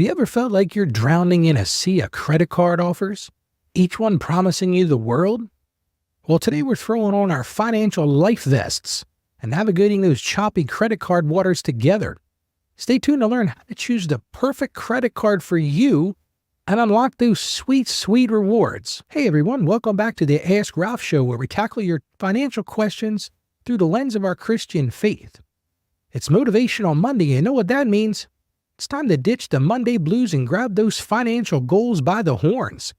Have you ever felt like you're drowning in a sea of credit card offers, each one promising you the world? Well, today we're throwing on our financial life vests and navigating those choppy credit card waters together. Stay tuned to learn how to choose the perfect credit card for you and unlock those sweet, sweet rewards. Hey everyone, welcome back to the Ask Ralph Show, where we tackle your financial questions through the lens of our Christian faith. It's Motivational Monday, and you know what that means? It's time to ditch the Monday blues and grab those financial goals by the horns.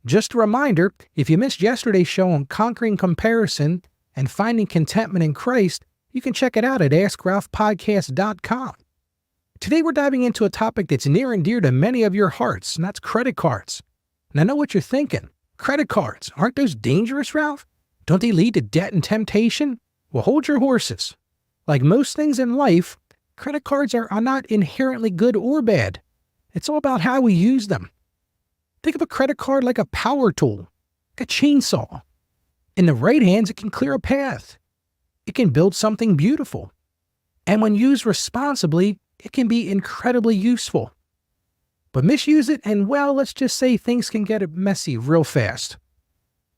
Just a reminder, if you missed yesterday's show on conquering comparison and finding contentment in Christ, you can check it out at AskRalphPodcast.com. Today we're diving into a topic that's near and dear to many of your hearts, and that's credit cards. And I know what you're thinking. Credit cards, aren't those dangerous, Ralph? Don't they lead to debt and temptation? Well, hold your horses. Like most things in life, credit cards are not inherently good or bad. It's all about how we use them. Think of a credit card like a power tool, like a chainsaw. In the right hands, it can clear a path. It can build something beautiful. And when used responsibly, it can be incredibly useful. But misuse it and, well, let's just say things can get messy real fast.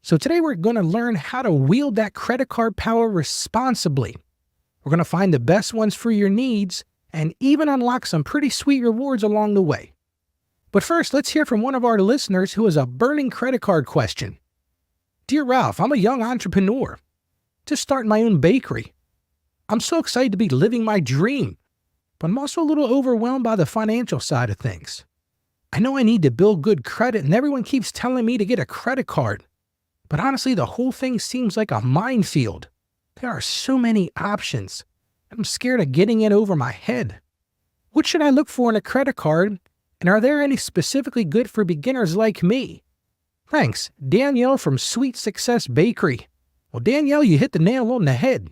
So today we're going to learn how to wield that credit card power responsibly. We're going to find the best ones for your needs and even unlock some pretty sweet rewards along the way. But first, let's hear from one of our listeners who has a burning credit card question. Dear Ralph, I'm a young entrepreneur. Just starting my own bakery. I'm so excited to be living my dream, but I'm also a little overwhelmed by the financial side of things. I know I need to build good credit, and everyone keeps telling me to get a credit card. But honestly, the whole thing seems like a minefield. There are so many options. I'm scared of getting in over my head. What should I look for in a credit card? And are there any specifically good for beginners like me? Thanks, Danielle from Sweet Success Bakery. Well, Danielle, you hit the nail on the head.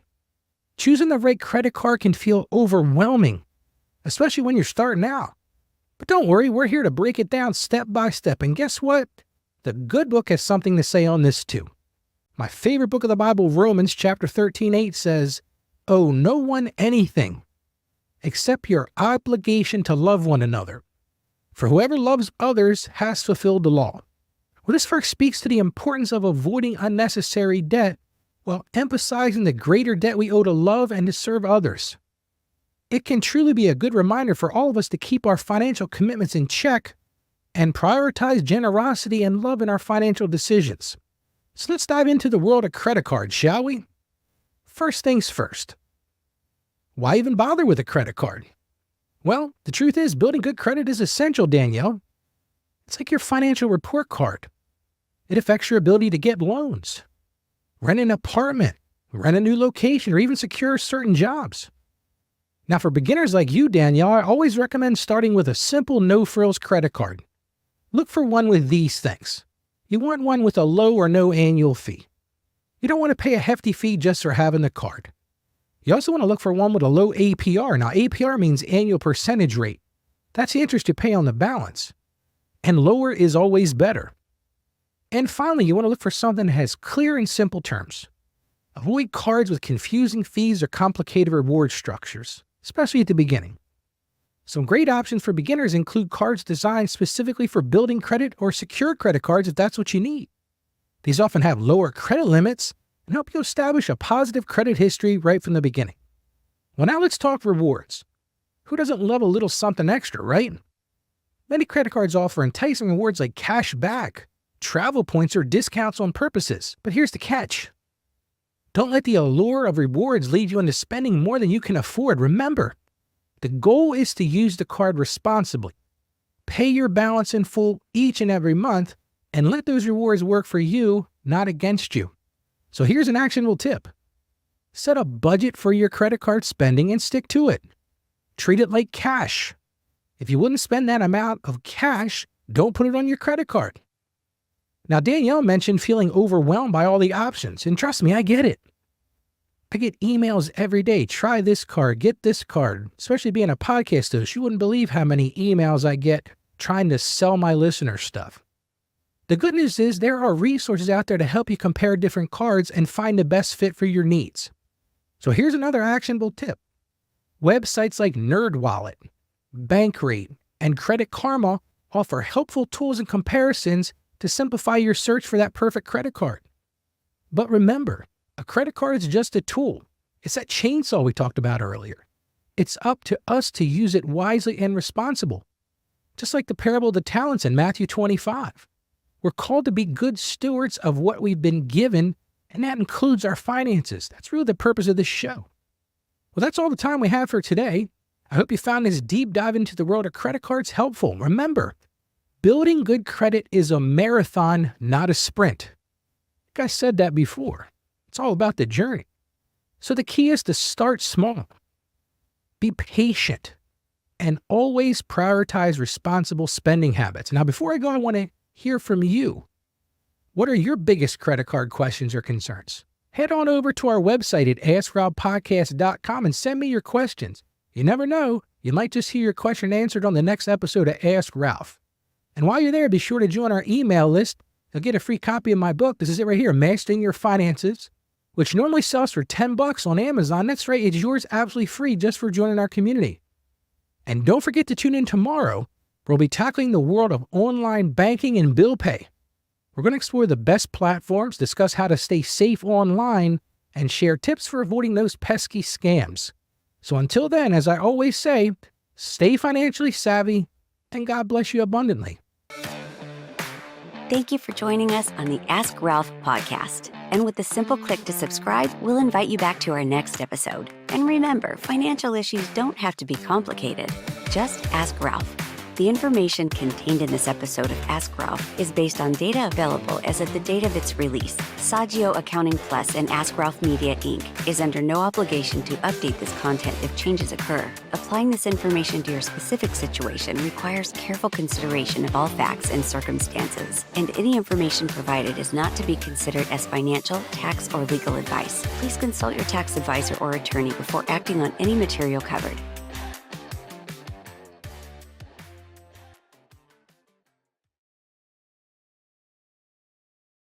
Choosing the right credit card can feel overwhelming, especially when you're starting out. But don't worry, we're here to break it down step by step. And guess what? The good book has something to say on this too. My favorite book of the Bible, Romans chapter 13:8 says, "Owe no one anything except your obligation to love one another. For whoever loves others has fulfilled the law." Well, this verse speaks to the importance of avoiding unnecessary debt while emphasizing the greater debt we owe to love and to serve others. It can truly be a good reminder for all of us to keep our financial commitments in check and prioritize generosity and love in our financial decisions. So let's dive into the world of credit cards, shall we? First things first. Why even bother with a credit card? Well, the truth is, building good credit is essential, Danielle. It's like your financial report card. It affects your ability to get loans, rent an apartment, rent a new location, or even secure certain jobs. Now, for beginners like you, Danielle, I always recommend starting with a simple no-frills credit card. Look for one with these things. You want one with a low or no annual fee. You don't want to pay a hefty fee just for having the card. You also want to look for one with a low APR. Now, APR means annual percentage rate. That's the interest you pay on the balance. And lower is always better. And finally, you want to look for something that has clear and simple terms. Avoid cards with confusing fees or complicated reward structures, especially at the beginning. Some great options for beginners include cards designed specifically for building credit or secure credit cards if that's what you need. These often have lower credit limits and help you establish a positive credit history right from the beginning. Well, now let's talk rewards. Who doesn't love a little something extra, right? Many credit cards offer enticing rewards like cash back, travel points, or discounts on purposes. But here's the catch. Don't let the allure of rewards lead you into spending more than you can afford. Remember, the goal is to use the card responsibly. Pay your balance in full each and every month and let those rewards work for you, not against you. So here's an actionable tip. Set a budget for your credit card spending and stick to it. Treat it like cash. If you wouldn't spend that amount of cash, don't put it on your credit card. Now, Danielle mentioned feeling overwhelmed by all the options, and trust me, I get it. I get emails every day. Try this card, get this card. Especially being a podcast host, you wouldn't believe how many emails I get trying to sell my listeners stuff. The good news is there are resources out there to help you compare different cards and find the best fit for your needs. So here's another actionable tip. Websites like NerdWallet, Bankrate, and Credit Karma offer helpful tools and comparisons to simplify your search for that perfect credit card. But remember, a credit card is just a tool. It's that chainsaw we talked about earlier. It's up to us to use it wisely and responsible. Just like the parable of the talents in Matthew 25. We're called to be good stewards of what we've been given, and that includes our finances. That's really the purpose of this show. Well, that's all the time we have for today. I hope you found this deep dive into the world of credit cards helpful. Remember, building good credit is a marathon, not a sprint. I think I said that before. It's all about the journey. So the key is to start small. Be patient and always prioritize responsible spending habits. Now, before I go, I want to hear from you. What are your biggest credit card questions or concerns? Head on over to our website at AskRalphPodcast.com and send me your questions. You never know, you might just hear your question answered on the next episode of Ask Ralph. And while you're there, be sure to join our email list. You'll get a free copy of my book. This is it right here, Mastering Your Finances, which normally sells for $10 on Amazon. That's right, it's yours absolutely free just for joining our community. And don't forget to tune in tomorrow. We'll be tackling the world of online banking and bill pay. We're going to explore the best platforms, discuss how to stay safe online, and share tips for avoiding those pesky scams. So until then, as I always say, stay financially savvy, and God bless you abundantly. Thank you for joining us on the Ask Ralph podcast. And with a simple click to subscribe, we'll invite you back to our next episode. And remember, financial issues don't have to be complicated. Just ask Ralph. The information contained in this episode of Ask Ralph is based on data available as of the date of its release. Saggio Accounting Plus and Ask Ralph Media, Inc. is under no obligation to update this content if changes occur. Applying this information to your specific situation requires careful consideration of all facts and circumstances, and any information provided is not to be considered as financial, tax, or legal advice. Please consult your tax advisor or attorney before acting on any material covered.